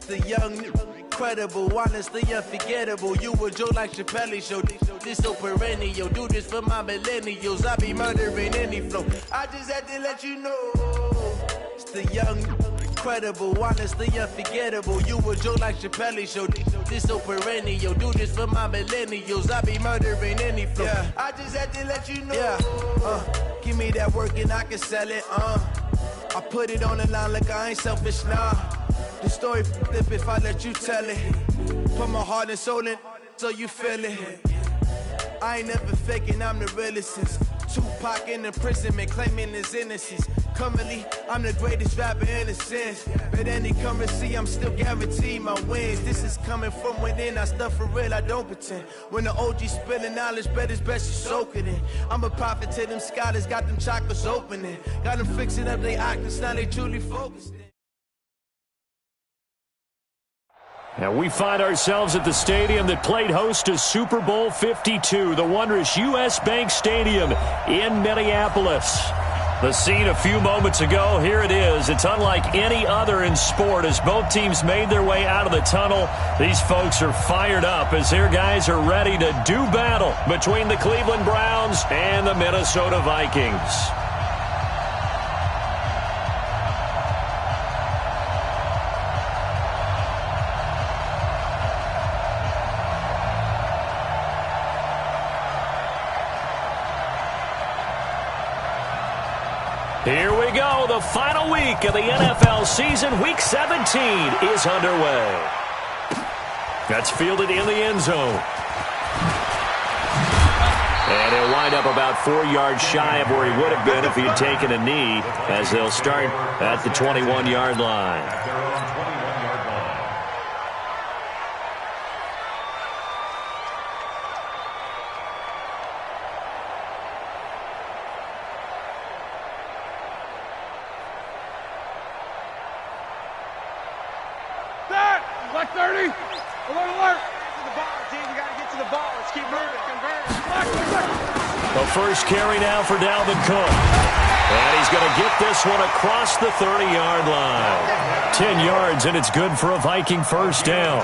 The young, incredible, honestly unforgettable. You a joke like Chappelle Show. This so perennial. Do this for my millennials. I be murdering any flow. I just had to let you know. It's the young, incredible, honestly unforgettable. You a joke like Chappelle Show. This so perennial. Do this for my millennials. I be murdering any flow. Yeah. I just had to let you know. Yeah. Give me that work and I can sell it. I put it on the line like I ain't selfish, nah. The story flip if I let you tell it. Put my heart and soul in so you feel it. I ain't never faking, I'm the realest since Tupac in imprisonment, claiming his innocence. Currently, I'm the greatest rapper in a sense. But any currency, I'm still guaranteed my wins. This is coming from within, I stuff for real, I don't pretend. When the OG spilling knowledge, bet it's best you soak it in. I'm a prophet to them scholars, got them chakras opening. Got them fixing up they octaves, now they truly focused. And we find ourselves at the stadium that played host to Super Bowl 52, the wondrous U.S. Bank Stadium in Minneapolis. The scene a few moments ago, here it is. It's unlike any other in sport as both teams made their way out of the tunnel. These folks are fired up as their guys are ready to do battle between the Cleveland Browns and the Minnesota Vikings. Here we go. The final week of the NFL season. Week 17 is underway. That's fielded in the end zone. And he'll wind up about 4 yards shy of where he would have been if he had taken a knee, as they'll start at the 21-yard line. Black 30. Alert, alert. To the ball, team. You got to get to the ball. Let's keep moving. Convert. The first carry now for Dalvin Cook. And he's going to get this one across the 30-yard line. 10 yards, and it's good for a Viking first down.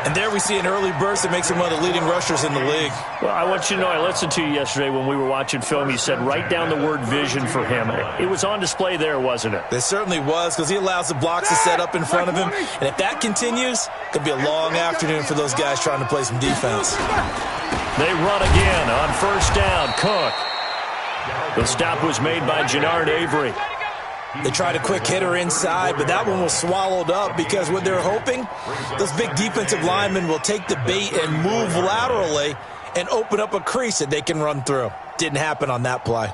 And there we see an early burst that makes him one of the leading rushers in the league. Well, I want you to know, I listened to you yesterday when we were watching film. You said write down the word vision for him. It was on display there, wasn't it? It certainly was, because he allows the blocks to set up in front of him. And if that continues, it could be a long afternoon for those guys trying to play some defense. They run again on first down. Cook. The stop was made by Jannard Avery. They tried a quick hitter inside, but that one was swallowed up because what they're hoping, those big defensive linemen will take the bait and move laterally and open up a crease that they can run through. Didn't happen on that play.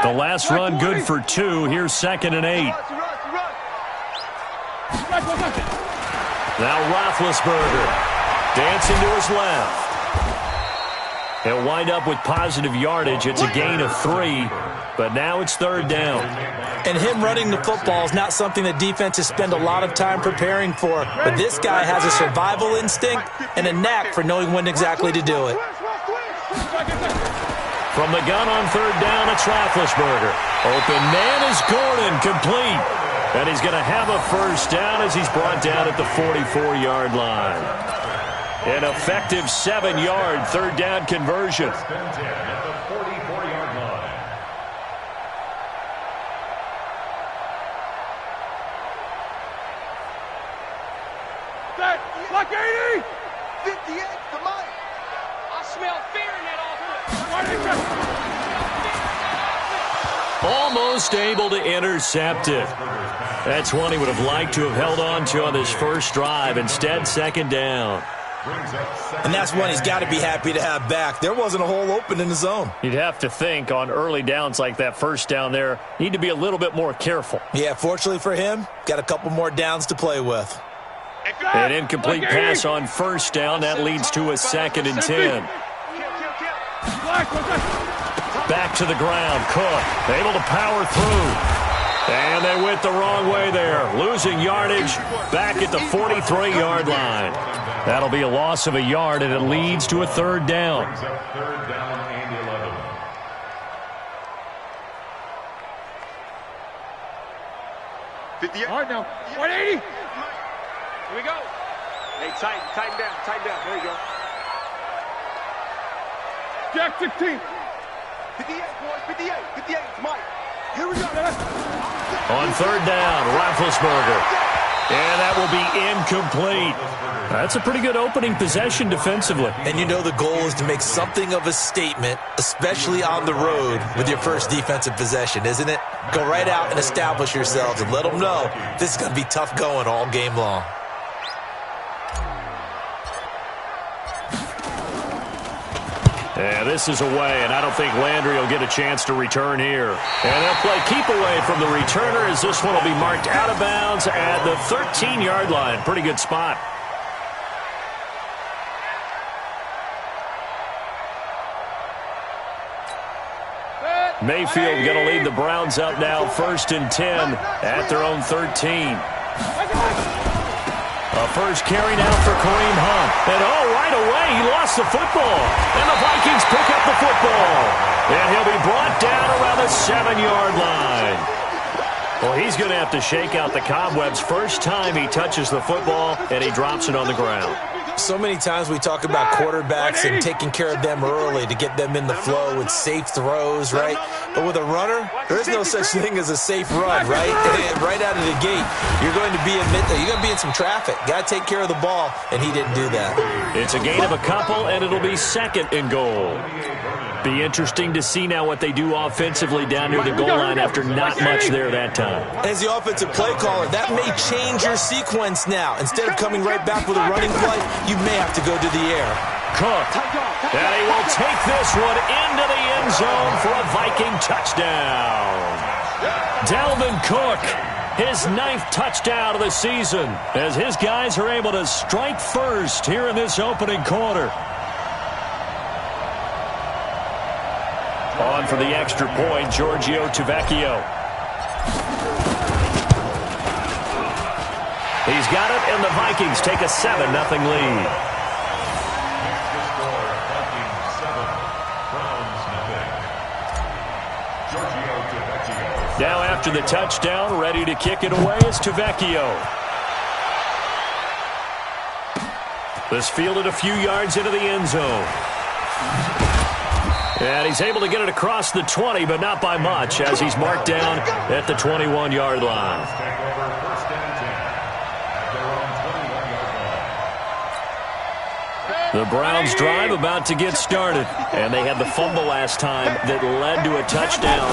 The last run good for 2. Here's 2nd and 8. Now Roethlisberger dancing to his left. He'll wind up with positive yardage. It's a gain of 3, but now it's 3rd down. And him running the football is not something that defenses spend a lot of time preparing for, but this guy has a survival instinct and a knack for knowing when exactly to do it. From the gun on 3rd down, it's Roethlisberger. Open man is Gordon, complete. And he's going to have a first down as he's brought down at the 44-yard line. An effective 7-yard 3rd down conversion. Black 80! 58, come on. I smell fear in that offense. Almost able to intercept it. That's one he would have liked to have held on to on this first drive. Instead, 2nd down. And that's one he's got to be happy to have back. There wasn't a hole open in the zone. You'd have to think on early downs like that first down there, need to be a little bit more careful. Yeah, fortunately for him, got a couple more downs to play with. An incomplete pass on first down. That leads to a 2nd and 10. Back to the ground. Cook able to power through. And they went the wrong way there. Losing yardage back at the 43-yard line. That'll be a loss of a yard, and it leads to a 3rd down. 58. Hard now. 180. Here we go. Hey, tighten down. There you go. Jack 16. 58, boys, 58. 58, it's Mike. Here we go. On third down, Roethlisberger. And that will be incomplete. That's a pretty good opening possession defensively. And you know the goal is to make something of a statement, especially on the road with your first defensive possession, isn't it? Go right out and establish yourselves and let them know this is going to be tough going all game long. Yeah, this is away, and I don't think Landry will get a chance to return here. And they'll play keep away from the returner as this one will be marked out of bounds at the 13-yard line. Pretty good spot. Mayfield going to lead the Browns up now, 1st and 10 at their own 13. A first carry now for Kareem Hunt. And right away, he lost the football. And the Vikings pick up the football. And he'll be brought down around the 7-yard line. Well, he's going to have to shake out the cobwebs first time he touches the football, and he drops it on the ground. So many times we talk about quarterbacks and taking care of them early to get them in the flow with safe throws, right? But with a runner, there is no such thing as a safe run, right? And right out of the gate, you're going to be in some traffic. Got to take care of the ball, and he didn't do that. It's a gain of a couple, and it'll be 2nd and goal. Be interesting to see now what they do offensively down near the goal line after not much there that time. As the offensive play caller, that may change your sequence now. Instead of coming right back with a running play, you may have to go to the air. Cook, and he will take this one into the end zone for a Viking touchdown. Dalvin Cook, his 9th touchdown of the season, as his guys are able to strike first here in this opening quarter. On for the extra point, Giorgio Tavecchio. He's got it, and the Vikings take a 7-0 lead. Now after the touchdown, ready to kick it away is Tavecchio. This fielded a few yards into the end zone. And he's able to get it across the 20, but not by much, as he's marked down at the 21-yard line. The Browns drive about to get started, and they had the fumble last time that led to a touchdown.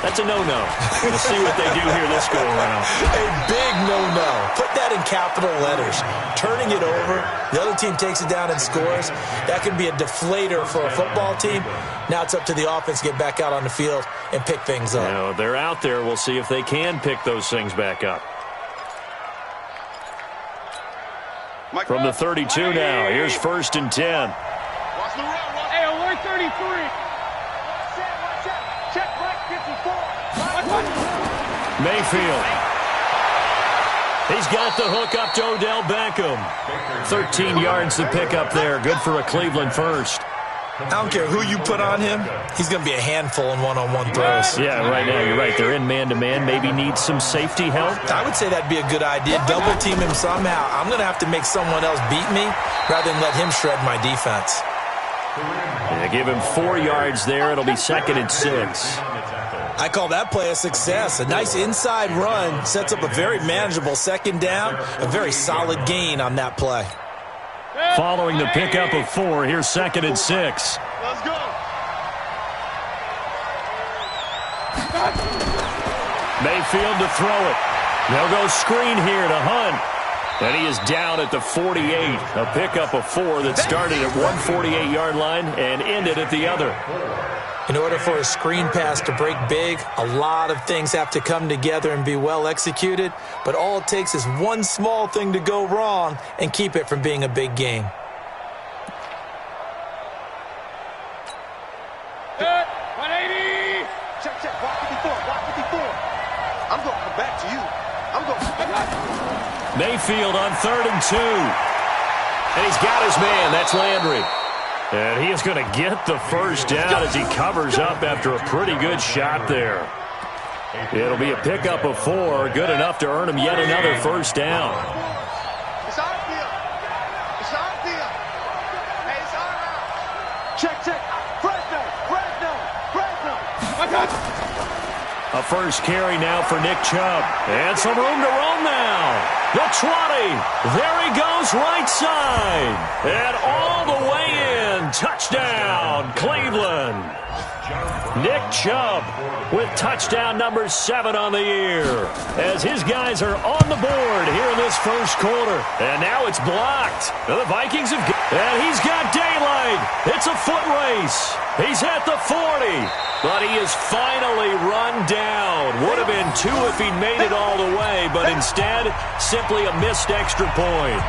That's a no-no. We'll see what they do here this go-around. A big no-no. Put that in capital letters. Turning it over, the other team takes it down and scores. That can be a deflator for a football team. Now it's up to the offense to get back out on the field and pick things up. Now, they're out there. We'll see if they can pick those things back up. From the 32 now, here's 1st and 10. Hey, alert 33. Check right 54. Mayfield. He's got the hook up to Odell Beckham. 13 yards to pick up there. Good for a Cleveland first. I don't care who you put on him. He's going to be a handful in one-on-one throws. Yeah, right now you're right. They're in man-to-man. Maybe needs some safety help. I would say that'd be a good idea. Double team him somehow. I'm going to have to make someone else beat me rather than let him shred my defense. Yeah, give him 4 yards there. It'll be 2nd and 6. I call that play a success. A nice inside run sets up a very manageable 2nd down. A very solid gain on that play. Following the pickup of 4, here's 2nd and 6. Let's go. Mayfield to throw it. They'll go screen here to Hunt. And he is down at the 48. A pickup of 4 that started at 148-yard line and ended at the other. In order for a screen pass to break big, a lot of things have to come together and be well executed. But all it takes is one small thing to go wrong and keep it from being a big game. 180. Check, block 54, block 54. I'm going to come back to you. I'm going to. Mayfield on 3rd and 2. And he's got his man. That's Landry. And he is going to get the first down as he covers up after a pretty good shot there. It'll be a pickup of 4, good enough to earn him yet another first down. It's our field. It's our field. Hey, it's our house. Check. Fresno. A first carry now for Nick Chubb. And some room to roam now. The 20. There he goes right side. And all the way in. Touchdown, Cleveland. Nick Chubb with touchdown number 7 on the year as his guys are on the board here in this first quarter. And now it's blocked. The Vikings have and he's got daylight. It's a foot race. He's at the 40, but he is finally run down. Would have been 2 if he'd made it all the way, but instead, simply a missed extra point.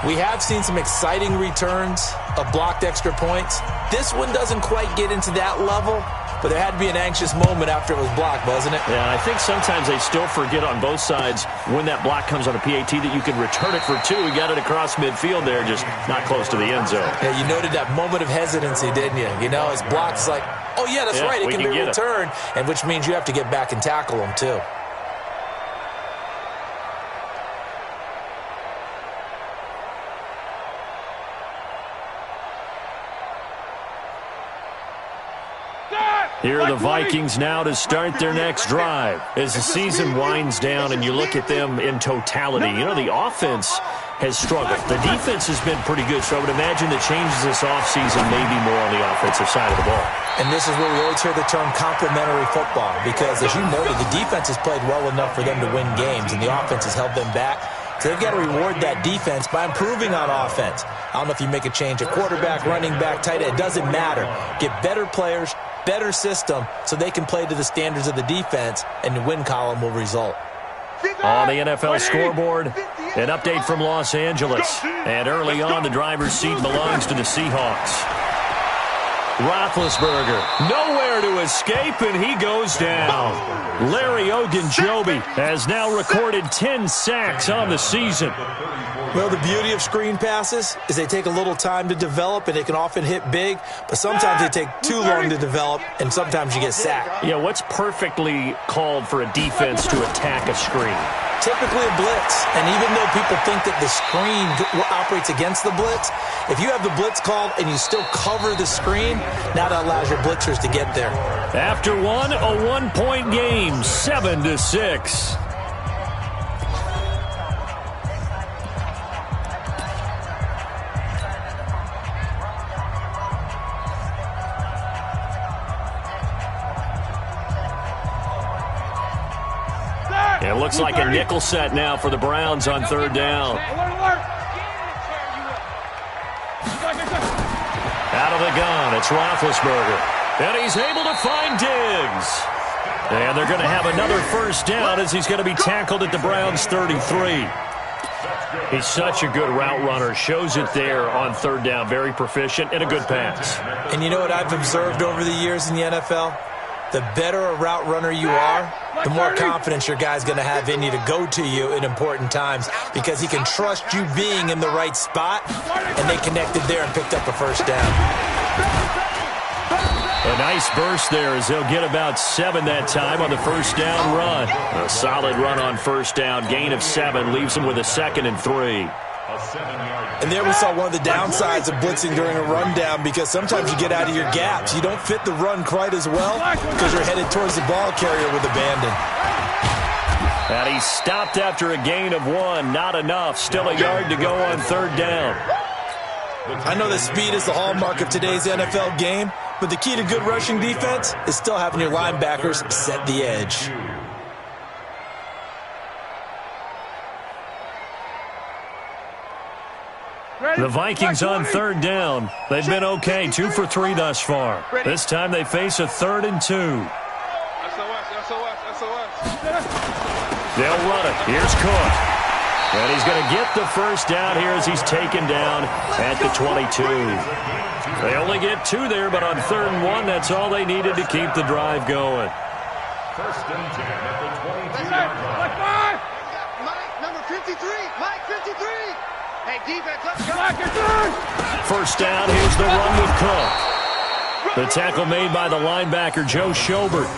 We have seen some exciting returns of blocked extra points. This one doesn't quite get into that level, but there had to be an anxious moment after it was blocked, wasn't it? Yeah, I think sometimes they still forget on both sides when that block comes on a PAT that you can return it for 2. He got it across midfield there, just not close to the end zone. Yeah, you noted that moment of hesitancy, didn't you? You know, his block's like, oh, yeah, that's right, it can be returned, and which means you have to get back and tackle him, too. Here are the Vikings now to start their next drive. As the season winds down and you look at them in totality, you know, the offense has struggled. The defense has been pretty good, so I would imagine the changes this offseason may be more on the offensive side of the ball. And this is where we always hear the term complementary football because, as you noted, the defense has played well enough for them to win games, and the offense has held them back. So they've got to reward that defense by improving on offense. I don't know if you make a change at quarterback, running back, tight end. It doesn't matter. Get better players, better system, so they can play to the standards of the defense, and the win column will result. On the NFL scoreboard, an update from Los Angeles. And early on, the driver's seat belongs to the Seahawks. Roethlisberger, nowhere to escape, and he goes down. Larry Ogunjobi has now recorded 10 sacks on the season. Well, the beauty of screen passes is they take a little time to develop, and they can often hit big, but sometimes they take too long to develop, and sometimes you get sacked. Yeah, what's perfectly called for a defense to attack a screen? Typically a blitz, and even though people think that the screen operates against the blitz, if you have the blitz called and you still cover the screen, now that allows your blitzers to get there. After one, a 1-point game, 7-6. It looks like a nickel set now for the Browns on 3rd down. Out of the gun, it's Roethlisberger. And he's able to find Diggs. And they're going to have another first down as he's going to be tackled at the Browns' 33. He's such a good route runner. Shows it there on 3rd down. Very proficient and a good pass. And you know what I've observed over the years in the NFL? The better a route runner you are, the more confidence your guy's going to have in you to go to you in important times because he can trust you being in the right spot, and they connected there and picked up a first down. A nice burst there as they'll get about 7 that time on the first down run. A solid run on first down. Gain of 7 leaves them with a 2nd and 3. And there we saw one of the downsides of blitzing during a rundown because sometimes you get out of your gaps. You don't fit the run quite as well because you're headed towards the ball carrier with abandon. And he stopped after a gain of 1. Not enough. Still a yard to go on 3rd down. I know that speed is the hallmark of today's NFL game, but the key to good rushing defense is still having your linebackers set the edge. The Vikings on 3rd down. They've been okay, 2 for 3 thus far. This time they face a 3rd and 2. They'll run it. Here's Cook. And he's going to get the first down here as he's taken down at the 22. They only get 2 there, but on 3rd and 1, that's all they needed to keep the drive going. 1st and 10 at the 22-yard line. Mike, number 53. Mike, 53. Hey, defense, let's go. First down, here's the run with Cook. The tackle made by the linebacker, Joe Schobert.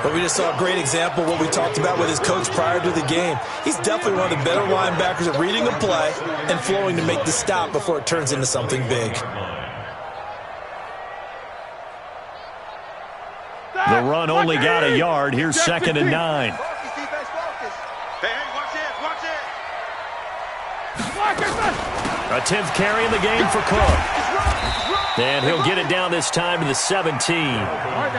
But we just saw a great example of what we talked about with his coach prior to the game. He's definitely one of the better linebackers at reading a play and flowing to make the stop before it turns into something big. The run only got a yard. Here's 2nd and 9. Hey, watch it. A 10th carry in the game for Cook. And he'll get it down this time to the 17.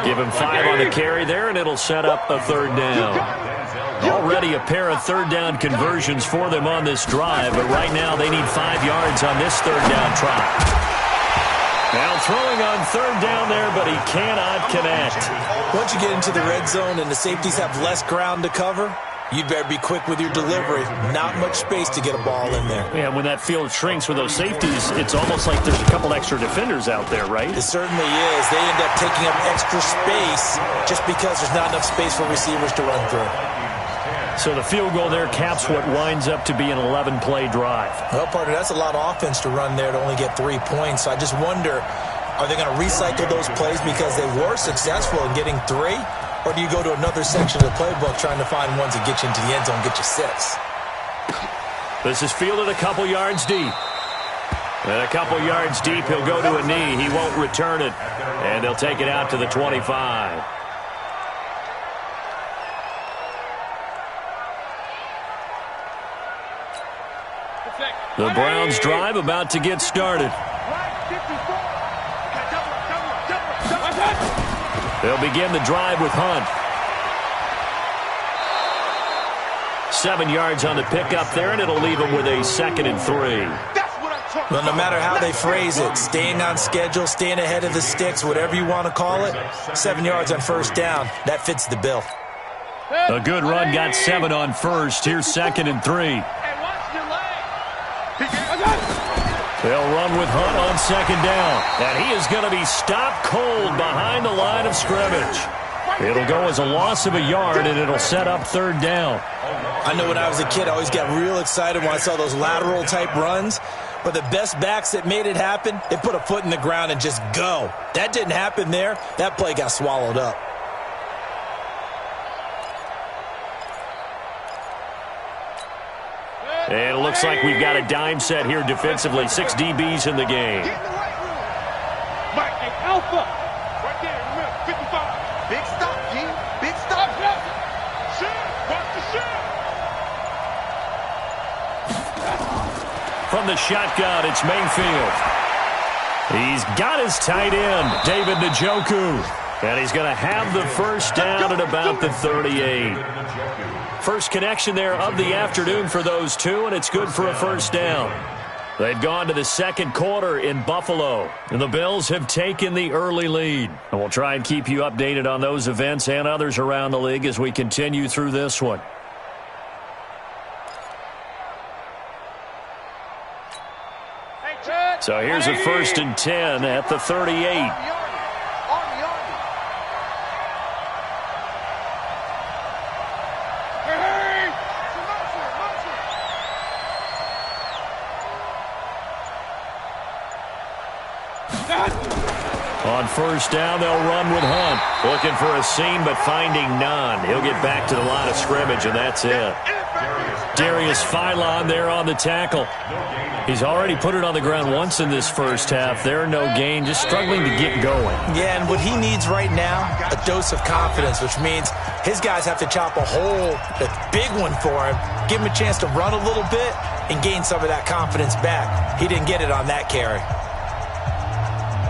Give him 5 on the carry there, and it'll set up a 3rd down. Already a pair of 3rd down conversions for them on this drive, but right now they need 5 yards on this 3rd down try. Now throwing on 3rd down there, but he cannot connect. Once you get into the red zone and the safeties have less ground to cover, you'd better be quick with your delivery. Not much space to get a ball in there. Yeah, when that field shrinks with those safeties, it's almost like there's a couple extra defenders out there, right? It certainly is. They end up taking up extra space just because there's not enough space for receivers to run through. So the field goal there caps what winds up to be an 11-play drive. Well, partner, that's a lot of offense to run there to only get 3 points. So I just wonder, are they going to recycle those plays because they were successful in getting 3? Or do you go to another section of the playbook trying to find ones that get you into the end zone, get you 6? This is fielded a couple yards deep. And a couple yards deep, he'll go to a knee. He won't return it. And they'll take it out to the 25. The Browns drive about to get started. They'll begin the drive with Hunt. 7 yards on the pickup there, and it'll leave him with a 2nd and 3. Well, no matter how they phrase it, staying on schedule, staying ahead of the sticks, whatever you want to call it, 7 yards on 1st down, that fits the bill. A good run got 7 on 1st. Here's 2nd and 3. They'll run with Hunt on 2nd down. And he is going to be stopped cold behind the line of scrimmage. It'll go as a loss of a yard, and it'll set up 3rd down. I know when I was a kid, I always got real excited when I saw those lateral-type runs. But the best backs that made it happen, they put a foot in the ground and just go. That didn't happen there. That play got swallowed up. And it looks like we've got a dime set here defensively. 6 DBs in the game. Mike, Alpha. Right there, in the middle, 55. Big stop, G. Big stop. Shoot. Watch the shoot. From the shotgun, it's Mayfield. He's got his tight end, David Njoku. And he's going to have the 1st down at about the 38. First connection there of the afternoon for those two, and it's good for a 1st down. They've gone to the 2nd quarter in Buffalo, and the Bills have taken the early lead. And we'll try and keep you updated on those events and others around the league as we continue through this one. So here's a 1st and 10 at the 38. On 1st down, they'll run with Hunt. Looking for a seam, but finding none. He'll get back to the line of scrimmage, and that's it. Darius Philon there on the tackle. He's already put it on the ground once in this 1st half. There, no gain, just struggling to get going. Yeah, and what he needs right now, a dose of confidence, which means his guys have to chop a hole, a big one for him, give him a chance to run a little bit and gain some of that confidence back. He didn't get it on that carry.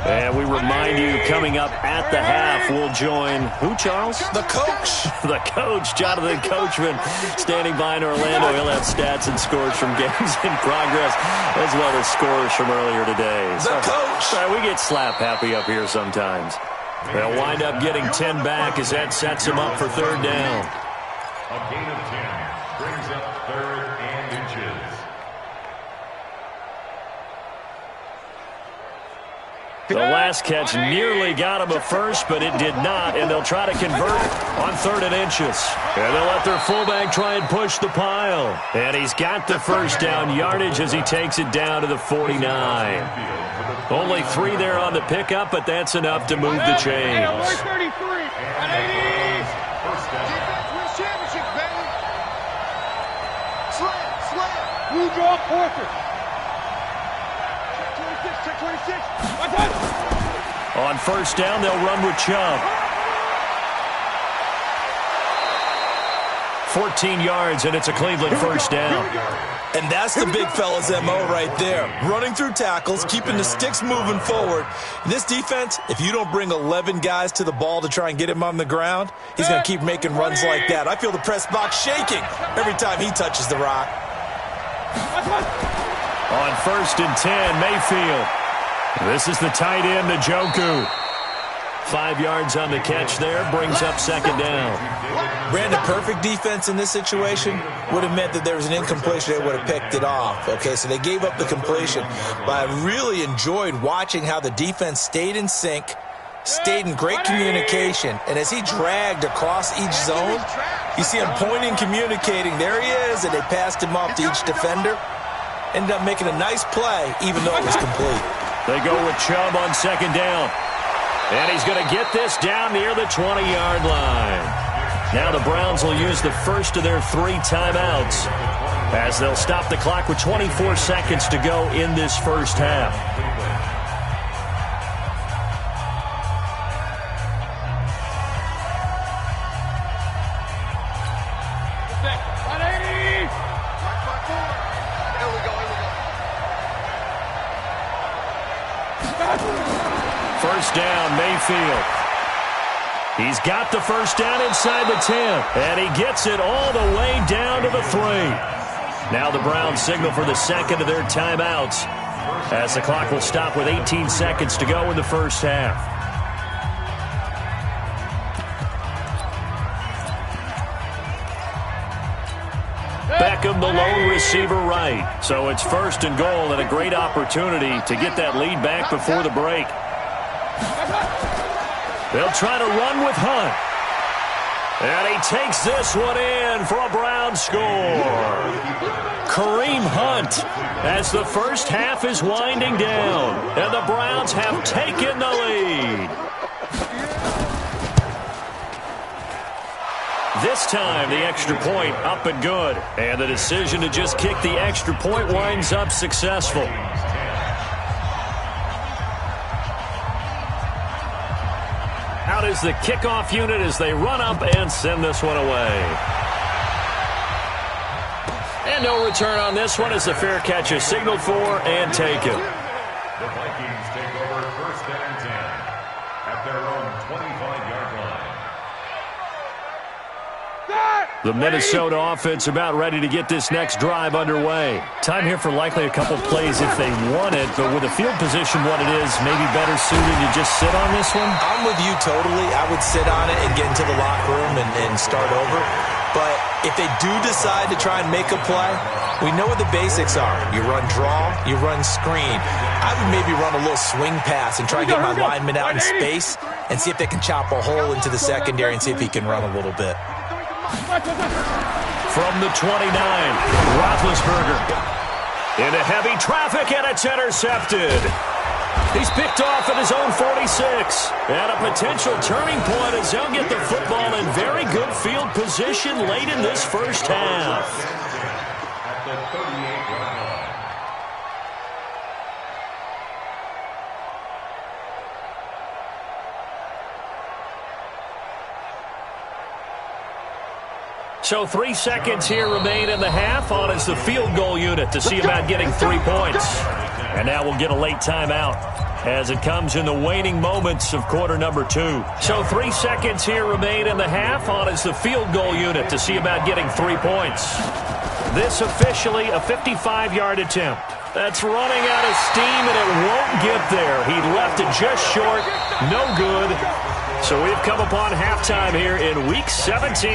And we remind you, coming up at the half, we'll join who, Charles? The coach. The coach, Jonathan Coachman, standing by in Orlando. He'll have stats and scores from games in progress, as well as scores from earlier today. The coach. We get slap happy up here sometimes. They'll wind up getting 10 back as that sets him up for 3rd down. A gain of 10 brings up 3rd and inches. The last catch nearly got him a first, but it did not, and they'll try to convert on 3rd and inches. And they'll let their fullback try and push the pile. And he's got the first down yardage as he takes it down to the 49. Only 3 there on the pickup, but that's enough to move the chains. First down. Defense wins championships, baby. Slam. Blue draw, Porter. Check 26. On first down, they'll run with Chubb. 14 yards, and it's a Cleveland first down. And that's the big fella's MO right there. Running through tackles, keeping the sticks moving forward. This defense, if you don't bring 11 guys to the ball to try and get him on the ground, he's going to keep making runs like that. I feel the press box shaking every time he touches the rock. On 1st and 10, Mayfield. This is the tight end, Njoku. 5 yards on the catch there, brings up 2nd down. Brandon, perfect defense in this situation would have meant that there was an incompletion. They would have picked it off. Okay, so they gave up the completion. But I really enjoyed watching how the defense stayed in sync, stayed in great communication. And as he dragged across each zone, you see him pointing, communicating. There he is, and they passed him off to each defender. Ended up making a nice play, even though it was complete. They go with Chubb on 2nd down. And he's going to get this down near the 20-yard line. Now the Browns will use the first of their 3 timeouts as they'll stop the clock with 24 seconds to go in this first half. First down, Mayfield. He's got the first down inside the 10, and he gets it all the way down to the 3. Now the Browns signal for the second of their timeouts as the clock will stop with 18 seconds to go in the first half. Beckham, the lone receiver right. So it's 1st and goal and a great opportunity to get that lead back before the break. They'll try to run with Hunt. And he takes this one in for a Brown score. Kareem Hunt as the first half is winding down. And the Browns have taken the lead. This time, the extra point up and good. And the decision to just kick the extra point winds up successful. Out is the kickoff unit as they run up and send this one away. And no return on this one as the fair catch is signaled for and taken. The Vikings take over 1st and 10 at their own 25-yard line. The Minnesota offense about ready to get this next drive underway. Time here for likely a couple plays if they want it, but with the field position what it is, maybe better suited to just sit on this one? I'm with you totally. I would sit on it and get into the locker room and start over. But if they do decide to try and make a play, we know what the basics are. You run draw, you run screen. I would maybe run a little swing pass and try to get my lineman out in space and see if they can chop a hole into the secondary and see if he can run a little bit. From the 29, Roethlisberger into heavy traffic, and it's intercepted. He's picked off at his own 46. And a potential turning point as they'll get the football in very good field position late in this first half. At the 38-yard line. So 3 seconds here remain in the half. On is the field goal unit to see about getting 3 points. And now we'll get a late timeout as it comes in the waning moments of quarter number 2. So 3 seconds here remain in the half. On is the field goal unit to see about getting 3 points. This officially a 55-yard attempt. That's running out of steam, and it won't get there. He left it just short. No good. So we've come upon halftime here in Week 17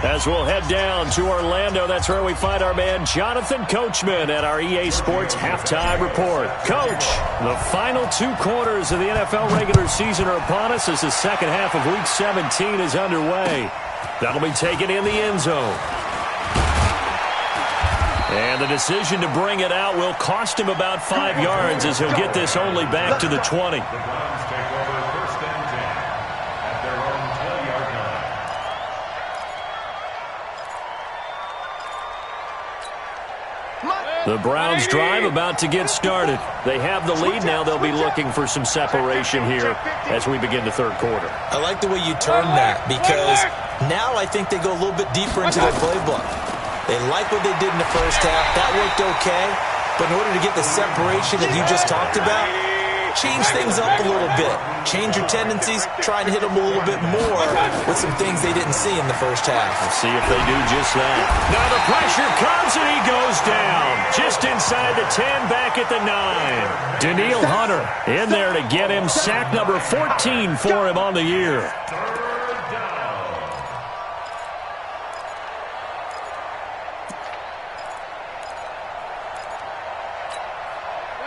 as we'll head down to Orlando. That's where we find our man Jonathan Coachman at our EA Sports Halftime Report. Coach, the final 2 quarters of the NFL regular season are upon us as the second half of Week 17 is underway. That'll be taken in the end zone. And the decision to bring it out will cost him about 5 yards as he'll get this only back to the 20. The Browns drive about to get started. They have the lead. Now they'll be looking for some separation here as we begin the third quarter. I like the way you turn that because now I think they go a little bit deeper into their playbook. They like what they did in the first half. That worked okay. But in order to get the separation that you just talked about, change things up a little bit. Change your tendencies. Try and hit them a little bit more with some things they didn't see in the first half. Let's see if they do just that. Now the pressure comes and he goes down. Just inside the 10, back at the 9. Daniil Hunter in there to get him sack number 14 for him on the year.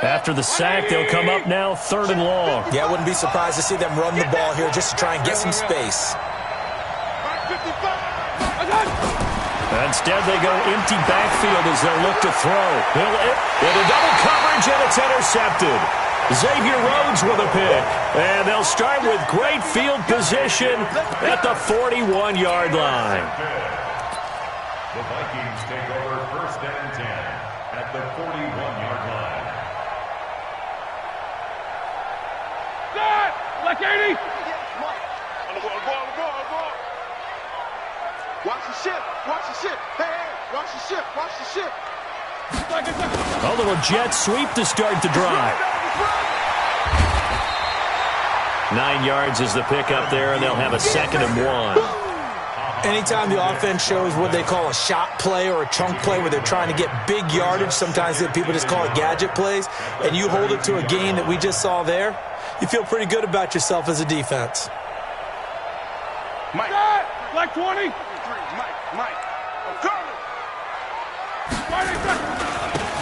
After the sack, they'll come up now 3rd and long. Yeah, I wouldn't be surprised to see them run the ball here just to try and get some space. Instead, they go empty backfield as they'll look to throw. Into double coverage, and it's intercepted. Xavier Rhodes with a pick. And they'll start with great field position at the 41-yard line. The Vikings take over 1st and 10 at the 41-yard line. Like 80. Watch the ship. Watch the ship. Hey, watch the ship. Watch the ship. A little jet sweep to start the drive. 9 yards is the pickup there, and they'll have a 2nd and 1. Anytime the offense shows what they call a shot play or a chunk play where they're trying to get big yardage, sometimes people just call it gadget plays, and you hold it to a gain that we just saw there, you feel pretty good about yourself as a defense. Mike. Like 20. Mike. I'm coming.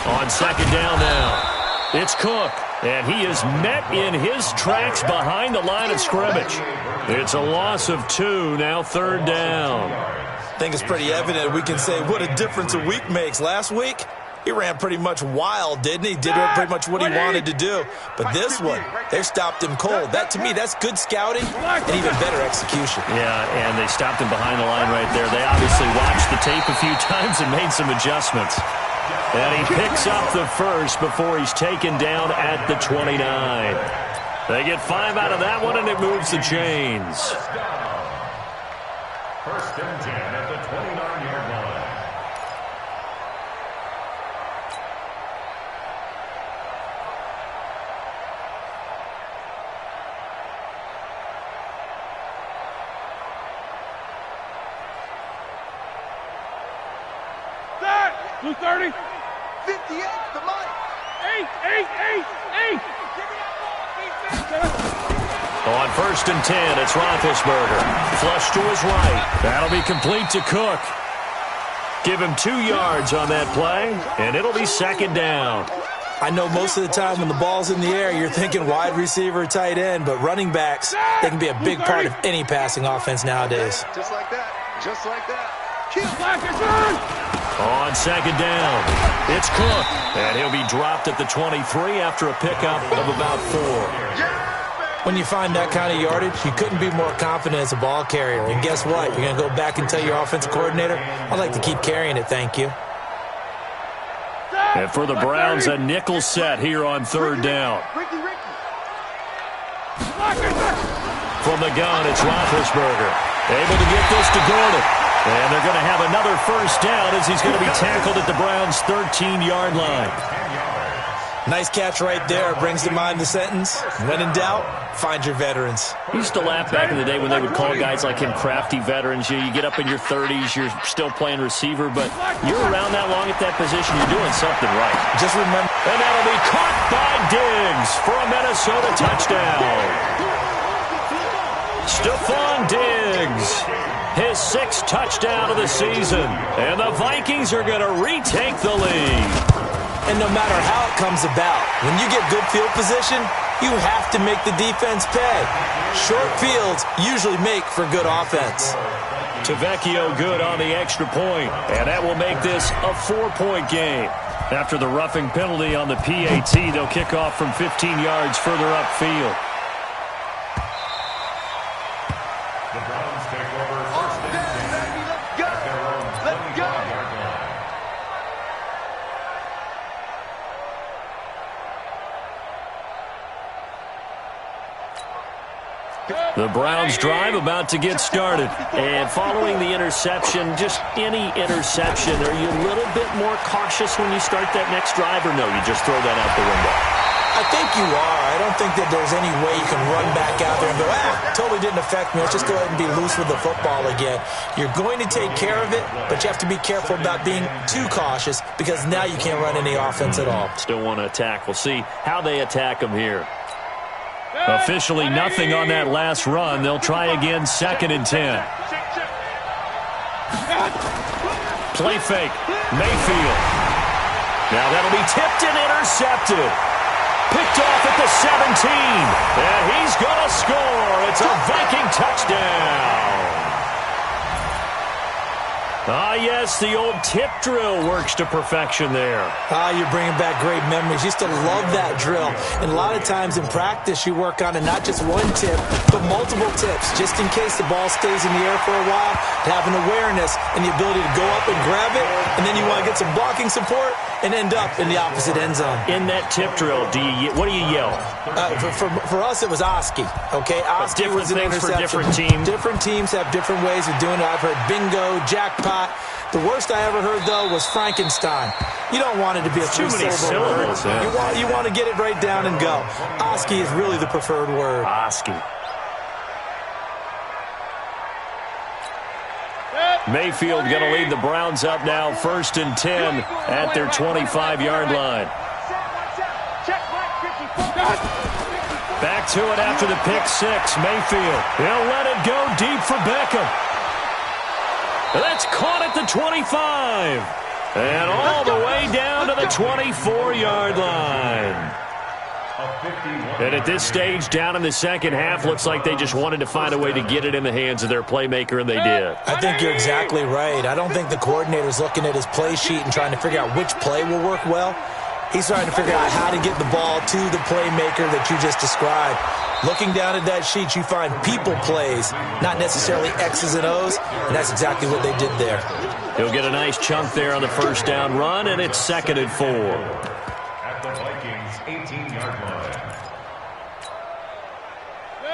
On 2nd down now, it's Cook, and he is met in his tracks behind the line of scrimmage. It's a loss of 2, now 3rd down. I think it's pretty evident we can say what a difference a week makes. Last week, he ran pretty much wild, didn't he? Did pretty much what he wanted to do. But this one, they stopped him cold. That, to me, that's good scouting and even better execution. Yeah, and they stopped him behind the line right there. They obviously watched the tape a few times and made some adjustments. And he picks up the first before he's taken down at the 29. They get 5 out of that one, and it moves the chains. 1st and 10 at the 29-yard line. Blue 30. 58 to Mike. 8. On 1st and 10, it's Roethlisberger. Flush to his right. That'll be complete to Cook. Give him 2 yards on that play, and it'll be 2nd down. I know most of the time when the ball's in the air, you're thinking wide receiver, tight end, but running backs, they can be a big part of any passing offense nowadays. Just like that. Just like that. On 2nd down, it's Cook, and he'll be dropped at the 23 after a pickup of about 4. When you find that kind of yardage, you couldn't be more confident as a ball carrier. And guess what? You're going to go back and tell your offensive coordinator, I'd like to keep carrying it, thank you. And for the Browns, a nickel set here on 3rd down. From the gun, it's Roethlisberger. Able to get this to Gordon. And they're going to have another 1st down as he's going to be tackled at the Browns' 13-yard line. Nice catch right there. Brings to mind the sentence, when in doubt, find your veterans. I used to laugh back in the day when they would call guys like him crafty veterans. You get up in your 30s, you're still playing receiver, but you're around that long at that position, you're doing something right. Just remember. And that'll be caught by Diggs for a Minnesota touchdown. Stephon Diggs, his 6th touchdown of the season. And the Vikings are going to retake the lead. And no matter how it comes about, when you get good field position, you have to make the defense pay. Short fields usually make for good offense. Tavecchio good on the extra point, and that will make this a 4-point game. After the roughing penalty on the PAT, they'll kick off from 15 yards further upfield. The Browns take over first and 10 at their own 25-yard line. The Browns drive about to get started. And following the interception, just any interception, are you a little bit more cautious when you start that next drive, or no, you just throw that out the window? I think you are. I don't think that there's any way you can run back out there and go, totally didn't affect me. Let's just go ahead and be loose with the football again. You're going to take care of it, but you have to be careful about being too cautious because now you can't run any offense at all. Still want to attack. We'll see how they attack them here. Officially nothing on that last run. They'll try again, 2nd and 10. Play fake. Mayfield. Now that'll be tipped and intercepted. Picked off at the 17. And he's going to score. It's a Viking touchdown. Ah, yes, the old tip drill works to perfection there. You're bringing back great memories. Used to love that drill. And a lot of times in practice, you work on it, not just one tip, but multiple tips, just in case the ball stays in the air for a while, to have an awareness and the ability to go up and grab it, and then you want to get some blocking support and end up in the opposite end zone. In that tip drill, what do you yell? For us, it was Oski. Okay, Oski was an interception. For different teams. Different teams have different ways of doing it. I've heard bingo, jackpot. The worst I ever heard, though, was Frankenstein. You don't want it to be a three-syllable word. You want to get it right down and go. Oski is really the preferred word. Oski. Mayfield going to lead the Browns up now, 1st and 10 at their 25-yard line. Back to it after the pick 6. Mayfield. He'll let it go deep for Beckham. That's caught at the 25. And all the way down to the 24-yard line. And at this stage, down in the second half, looks like they just wanted to find a way to get it in the hands of their playmaker, and they did. I think you're exactly right. I don't think the coordinator's looking at his play sheet and trying to figure out which play will work well. He's trying to figure out how to get the ball to the playmaker that you just described. Looking down at that sheet, you find people plays, not necessarily X's and O's, and that's exactly what they did there. He'll get a nice chunk there on the first down run, and it's 2nd and 4. At the Vikings' 18-yard line.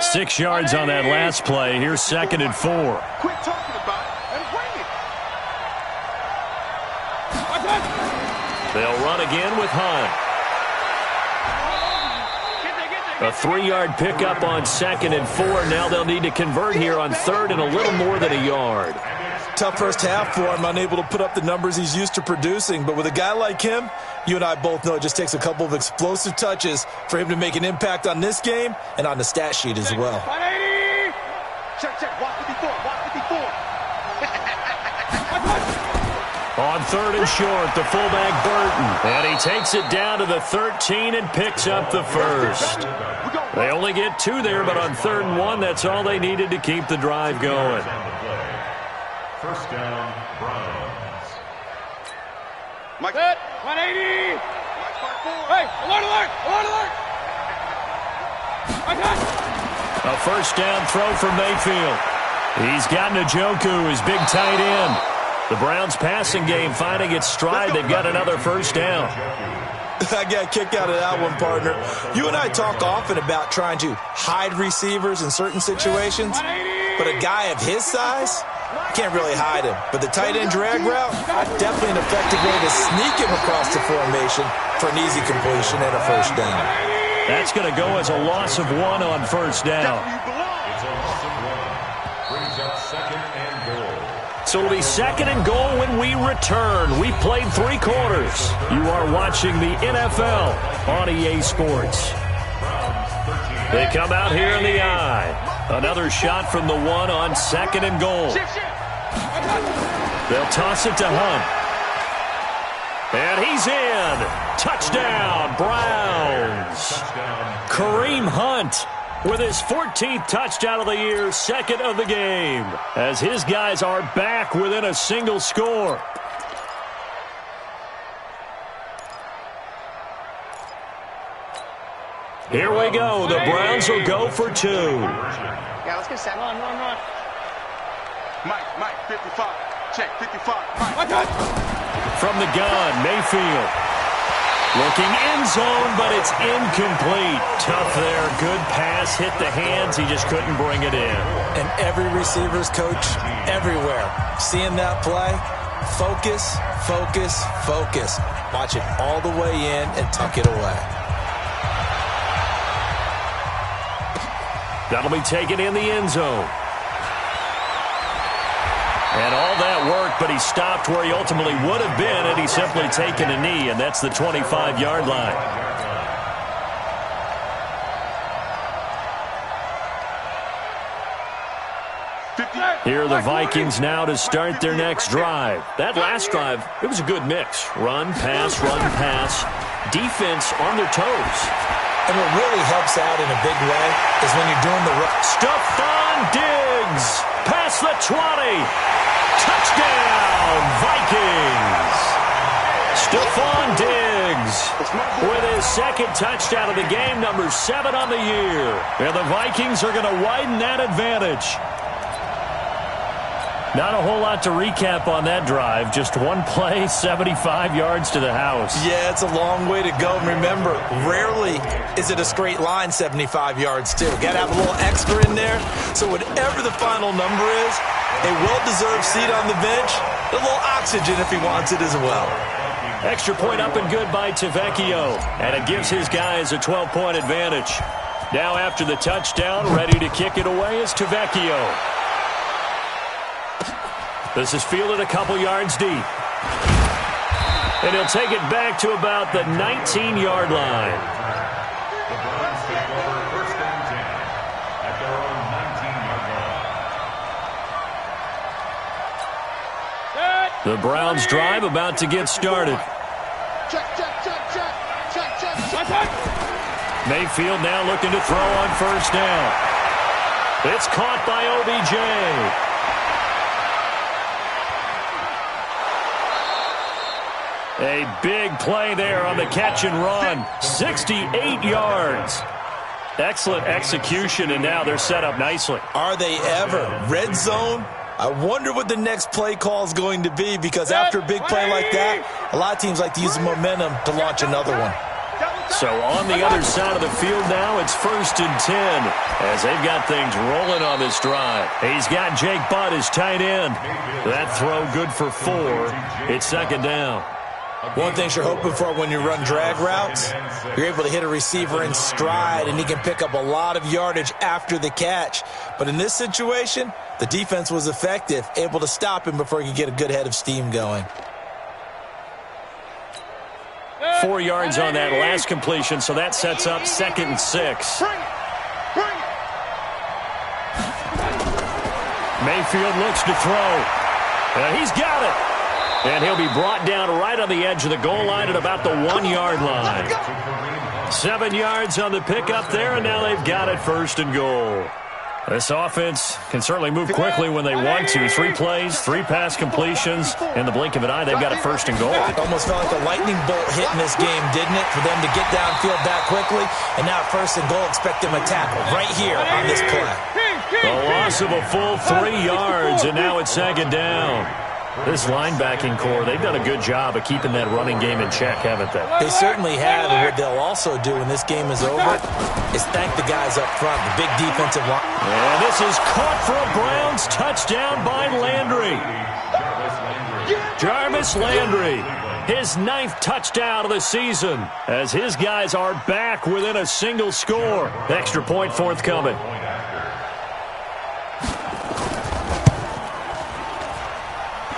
6 yards on that last play. Here's 2nd and 4. Quit talking about it and bring it. They'll run again with Hunt. A 3-yard pickup on 2nd and 4. Now they'll need to convert here on 3rd and a little more than a yard. Tough first half for him, unable to put up the numbers he's used to producing. But with a guy like him, you and I both know it just takes a couple of explosive touches for him to make an impact on this game and on the stat sheet as well. 180. Check. Watch 54. On 3rd and short, the fullback Burton. And he takes it down to the 13 and picks up the first. They only get 2 there, but on 3rd and 1, that's all they needed to keep the drive going. First down, Browns. Mike. 180. Hey, alert. A first down throw for Mayfield. He's got Njoku, his big tight end. The Browns passing game finding its stride. They've got another first down. I got a kick out of that one, partner. You and I talk often about trying to hide receivers in certain situations, but a guy of his size can't really hide him. But the tight end drag route, definitely an effective way to sneak him across the formation for an easy completion and a first down. That's going to go as a loss of 1 on first down. It's a loss of 1. Brings up 2nd and goal. So it'll be 2nd and goal when we return. We've played 3 quarters. You are watching the NFL on EA Sports. They come out here in the eye. Another shot from the one on 2nd and goal. They'll toss it to Hunt. And he's in. Touchdown, Browns. Kareem Hunt with his 14th touchdown of the year, 2nd of the game, as his guys are back within a single score. Here we go. The Browns will go for 2. Yeah, let's get set. Run. Mike, 55. Check, 55. Mike. From the gun, Mayfield. Looking end zone, but it's incomplete. Tough there. Good pass. Hit the hands. He just couldn't bring it in. And every receiver's coach everywhere. Seeing that play, focus, focus, focus. Watch it all the way in and tuck it away. That'll be taken in the end zone. And all that work, but he stopped where he ultimately would have been had he simply taken a knee, and that's the 25-yard line. Here are the Vikings now to start their next drive. That last drive, it was a good mix. Run, pass, defense on their toes. And what really helps out in a big way is when you're doing the Stephon Diggs past the 20. Touchdown, Vikings. Stephon Diggs with his 2nd touchdown of the game, number 7 on the year. And the Vikings are going to widen that advantage. Not a whole lot to recap on that drive. Just one play, 75 yards to the house. Yeah, it's a long way to go. And remember, rarely is it a straight line 75 yards, too. Got to have a little extra in there. So whatever the final number is, a well-deserved seat on the bench, a little oxygen if he wants it as well. Extra point up and good by Tavecchio. And it gives his guys a 12-point advantage. Now after the touchdown, ready to kick it away is Tavecchio. This is fielded a couple yards deep. And he'll take it back to about the 19-yard line. The Browns take over 1st and 10 at their own 19-yard line. The Browns drive about to get started. Check. Mayfield now looking to throw on 1st down. It's caught by OBJ. A big play there on the catch and run. 68 yards. Excellent execution, and now they're set up nicely. Are they ever? Red zone? I wonder what the next play call is going to be, because after a big play like that, a lot of teams like to use the momentum to launch another one. So on the other side of the field now, it's 1st and 10 as they've got things rolling on this drive. He's got Jake Butt as tight end. That throw good for 4. It's 2nd down. One thing you're hoping for when you run drag routes, you're able to hit a receiver in stride, and he can pick up a lot of yardage after the catch. But in this situation, the defense was effective, able to stop him before he could get a good head of steam going. 4 yards on that last completion, so that sets up 2nd and 6. Mayfield looks to throw. He's got it. And he'll be brought down right on the edge of the goal line at about the 1-yard line. 7 yards on the pickup there, and now they've got it 1st and goal. This offense can certainly move quickly when they want to. 3 plays, 3 pass completions. In the blink of an eye, they've got it 1st and goal. It almost felt like a lightning bolt hit in this game, didn't it? For them to get downfield that quickly. And now 1st and goal, expect them to tackle right here on this play. The loss of a full 3 yards, and now it's 2nd down. This linebacking core, they've done a good job of keeping that running game in check, haven't they? They certainly have, and what they'll also do when this game is over is thank the guys up front, the big defensive line. And this is caught for a Browns touchdown by Landry. Jarvis Landry, his 9th touchdown of the season, as his guys are back within a single score. Extra point forthcoming.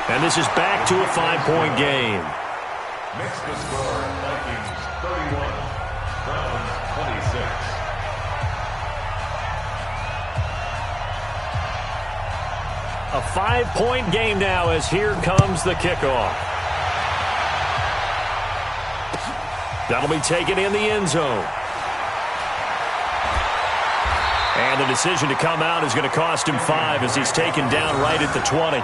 And this is back to a 5-point game. Makes the score Vikings 31, Browns 26. A 5-point game now as here comes the kickoff. That'll be taken in the end zone. And the decision to come out is going to cost him 5 as he's taken down right at the 20.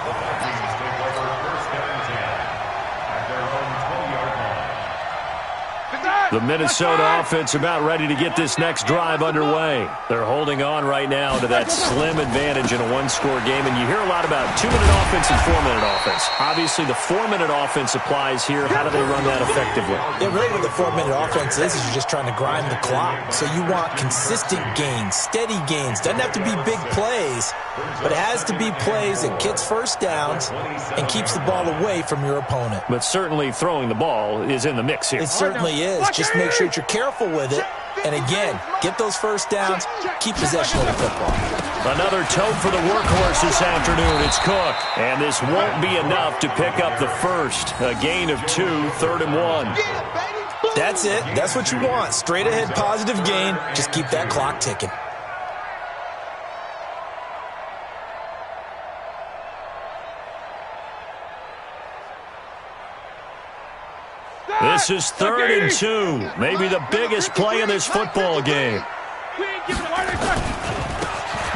The Minnesota offense about ready to get this next drive underway. They're holding on right now to that slim advantage in a one-score game. And you hear a lot about 2-minute offense and 4-minute offense. Obviously, the 4-minute offense applies here. How do they run that effectively? Yeah, really what the 4-minute offense is you're just trying to grind the clock. So you want consistent gains, steady gains. Doesn't have to be big plays, but it has to be plays that gets first downs and keeps the ball away from your opponent. But certainly throwing the ball is in the mix here. It certainly is. Just make sure that you're careful with it. And again, get those first downs, keep possession of the football. Another tote for the workhorse this afternoon. It's Cook. And this won't be enough to pick up the first. A gain of 2, 3rd and 1. That's it. That's what you want. Straight ahead positive gain. Just keep that clock ticking. This is 3rd and 2. Maybe the biggest play in this football game.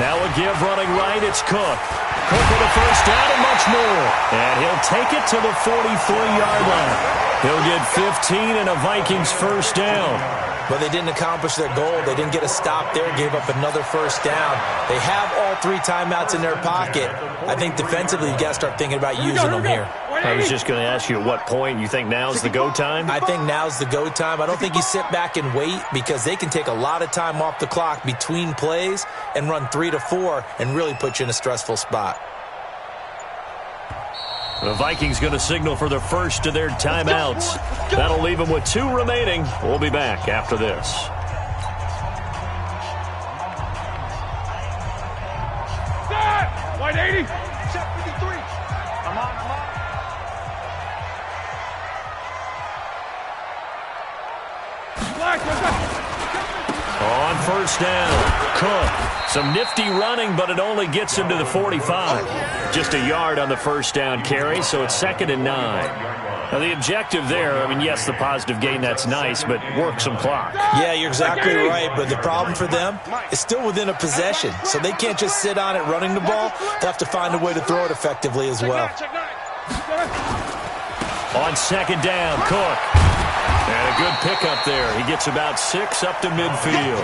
Now a give running right. It's Cook. Cook with a first down and much more. And he'll take it to the 43-yard line. He'll get 15 and a Vikings first down. But they didn't accomplish their goal. They didn't get a stop there, gave up another first down. They have all 3 timeouts in their pocket. I think defensively you've got to start thinking about using them here. I was just going to ask you at what point you think now's the go time? I think now's the go time. I don't think you sit back and wait because they can take a lot of time off the clock between plays and run 3 to 4 and really put you in a stressful spot. The Vikings going to signal for the first of their timeouts. That'll leave them with 2 remaining. We'll be back after this. White 80. Check 53. I'm on. On first down, Cook. Some nifty running, but it only gets him to the 45. Just a yard on the first down carry, so it's 2nd and 9. Now, the objective there, I mean, yes, the positive gain, that's nice, but work some clock. Yeah, you're exactly right, but the problem for them is still within a possession, so they can't just sit on it running the ball. They have to find a way to throw it effectively as well. On 2nd down, Cook. And a good pickup there. He gets about 6 up to midfield.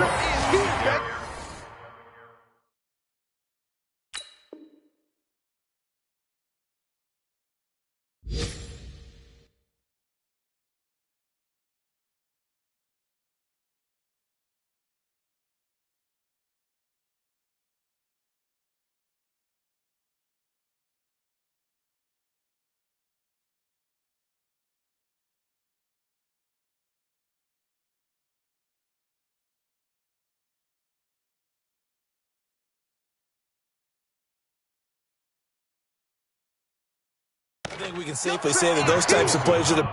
I think we can safely say that those types of plays are the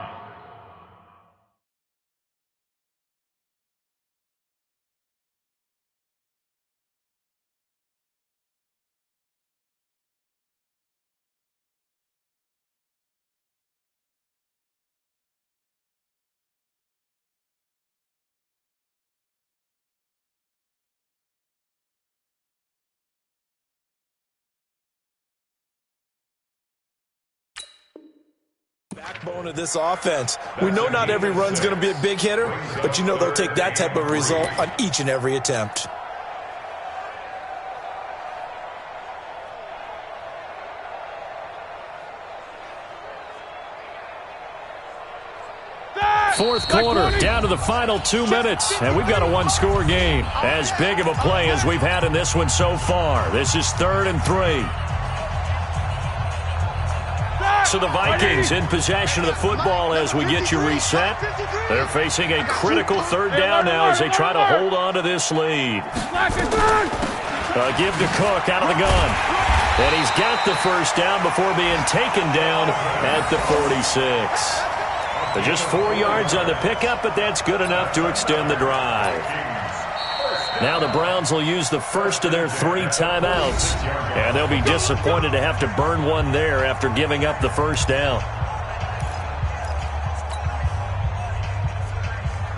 backbone of this offense. We know not every run's going to be a big hitter, but you know they'll take that type of result on each and every attempt. Fourth quarter, down to the final 2 minutes, and we've got a one-score game. As big of a play as we've had in this one so far. This is 3rd and 3. So the Vikings in possession of the football as we get you reset. They're facing a critical 3rd down now as they try to hold on to this lead. Give to Cook out of the gun. And he's got the first down before being taken down at the 46. Just 4 yards on the pickup, but that's good enough to extend the drive. Now the Browns will use the first of their 3 timeouts, and they'll be disappointed to have to burn one there after giving up the first down.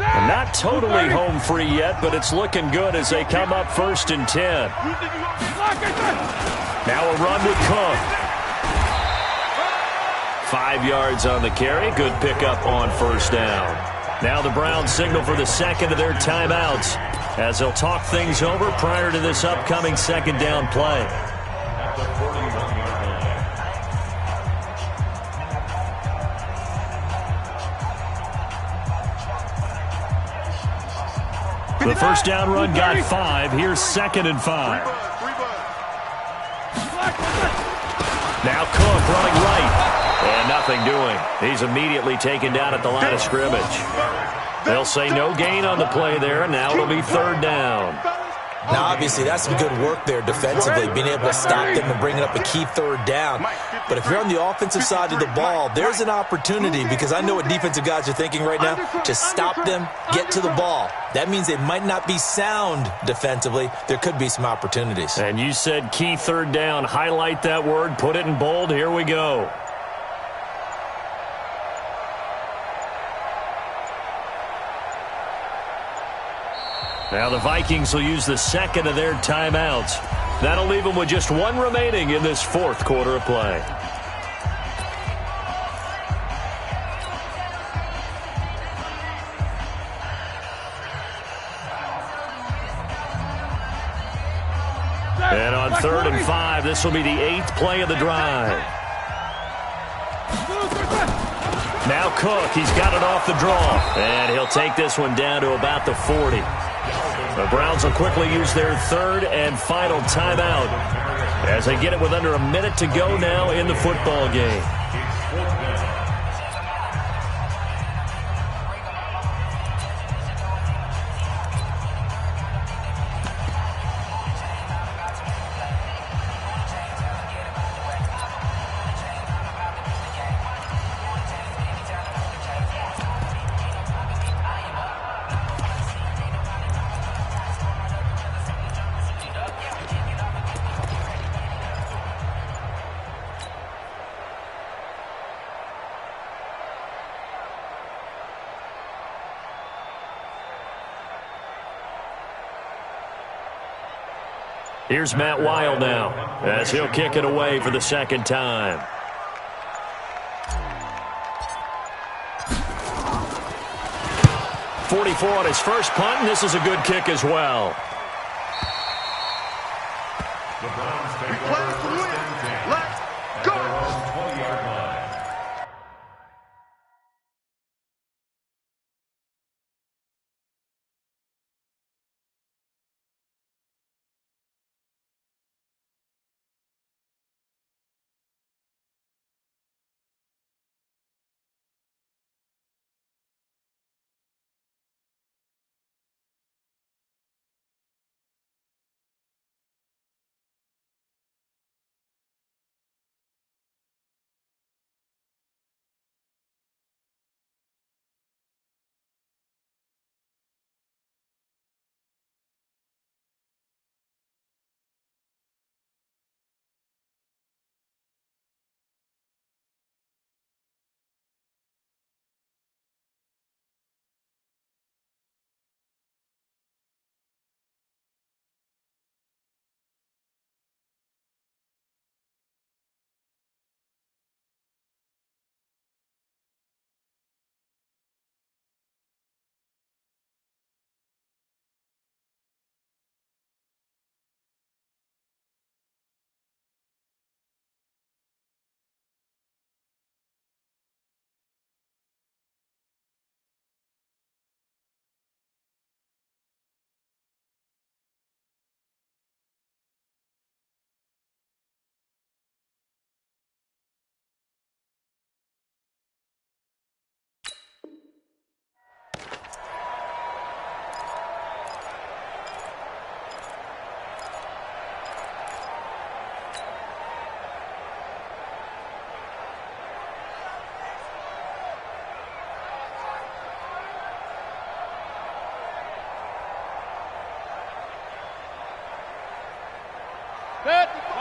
And not totally home free yet, but it's looking good as they come up 1st and 10. Now a run with Cook. 5 yards on the carry. Good pickup on 1st down. Now the Browns signal for the second of their timeouts as they'll talk things over prior to this upcoming 2nd down play. At the 41-yard line. The 1st down run got 5. Here's 2nd and 5. Now Cook running right. And nothing doing. He's immediately taken down at the line of scrimmage. They'll say no gain on the play there. Now it'll be 3rd down. Now, obviously, that's some good work there defensively, being able to stop them and bringing up a key 3rd down. But if you're on the offensive side of the ball, there's an opportunity, because I know what defensive guys are thinking right now, to stop them, get to the ball. That means they might not be sound defensively. There could be some opportunities. And you said key 3rd down. Highlight that word. Put it in bold. Here we go. Now the Vikings will use the 2nd of their timeouts. That'll leave them with just 1 remaining in this 4th quarter of play. And on 3rd and 5, this will be the 8th play of the drive. Now Cook, he's got it off the draw. And he'll take this one down to about the 40. The Browns will quickly use their 3rd and final timeout as they get it with under a minute to go now in the football game. Here's Matt Weil now as he'll kick it away for the 2nd time. .44 on his first punt, and this is a good kick as well. The Browns take over 1st and 10. Let's go! 20-yard line.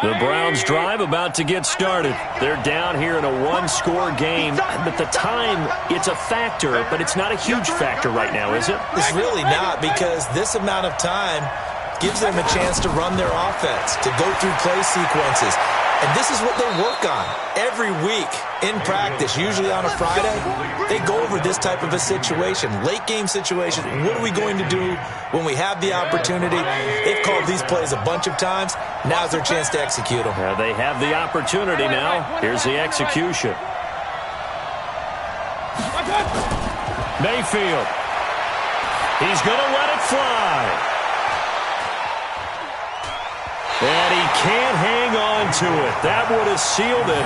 The Browns drive about to get started. They're down here in a one-score game. But the time, it's a factor, but it's not a huge factor right now, is it? It's really not, because this amount of time gives them a chance to run their offense, to go through play sequences. And this is what they work on every week in practice, usually on a Friday. They go over this type of a situation, late game situation. What are we going to do when we have the opportunity? They've called these plays a bunch of times. Now's their chance to execute them. Yeah, they have the opportunity now. Here's the execution. Mayfield. He's going to let it fly. And he can't hang on to it. That would have sealed it.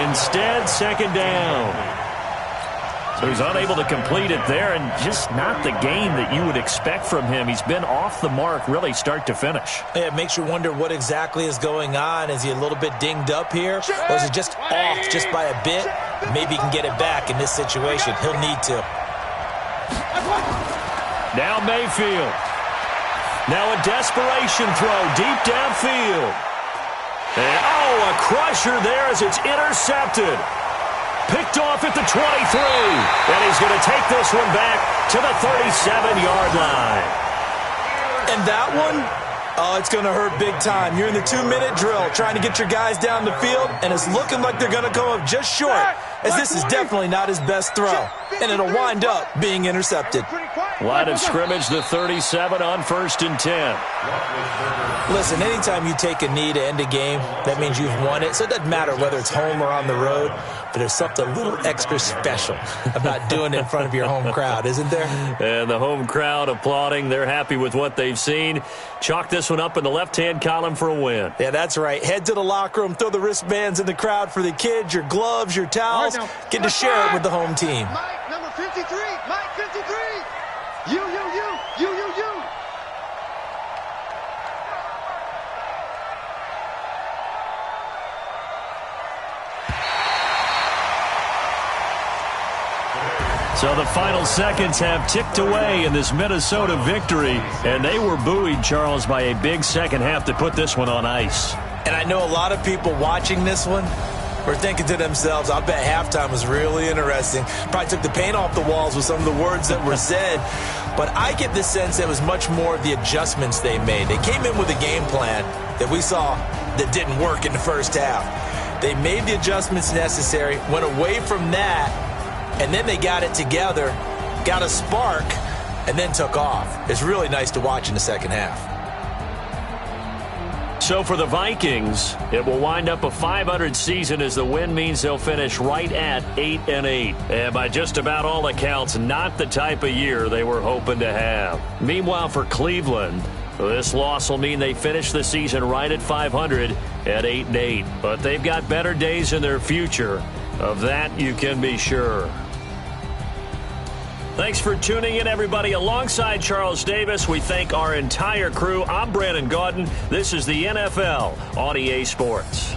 Instead, second down. So he's unable to complete it there, and just not the game that you would expect from him. He's been off the mark, really, start to finish. Yeah, it makes you wonder what exactly is going on. Is he a little bit dinged up here, or is it just off just by a bit? Maybe he can get it back in this situation. He'll need to. Now Mayfield. Now a desperation throw deep downfield. And, a crusher there as it's intercepted. Picked off at the 23. And he's going to take this one back to the 37-yard line. And that one, it's going to hurt big time. You're in the 2-minute drill trying to get your guys down the field, and it's looking like they're going to come up just short, as this is definitely not his best throw. And it'll wind up being intercepted. Line of scrimmage, the 37 on 1st and 10. Listen, anytime you take a knee to end a game, that means you've won it. So it doesn't matter whether it's home or on the road, but there's something a little extra special about doing it in front of your home crowd, isn't there? And the home crowd applauding. They're happy with what they've seen. Chalk this one up in the left-hand column for a win. Yeah, that's right. Head to the locker room, throw the wristbands in the crowd for the kids, your gloves, your towels. Get to share it with the home team. Mike, number 53. Mike, 53. You. So the final seconds have ticked away in this Minnesota victory, and they were buoyed, Charles, by a big second half to put this one on ice. And I know a lot of people watching this one were thinking to themselves, I bet halftime was really interesting. Probably took the paint off the walls with some of the words that were said. But I get the sense that it was much more of the adjustments they made. They came in with a game plan that we saw that didn't work in the first half. They made the adjustments necessary, went away from that, and then they got it together, got a spark, and then took off. It's really nice to watch in the second half. So for the Vikings, it will wind up a .500 season as the win means they'll finish right at 8-8. And by just about all accounts, not the type of year they were hoping to have. Meanwhile, for Cleveland, this loss will mean they finish the season right at .500 at 8-8. But they've got better days in their future. Of that, you can be sure. Thanks for tuning in, everybody. Alongside Charles Davis, we thank our entire crew. I'm Brandon Gaudin. This is the NFL on EA Sports.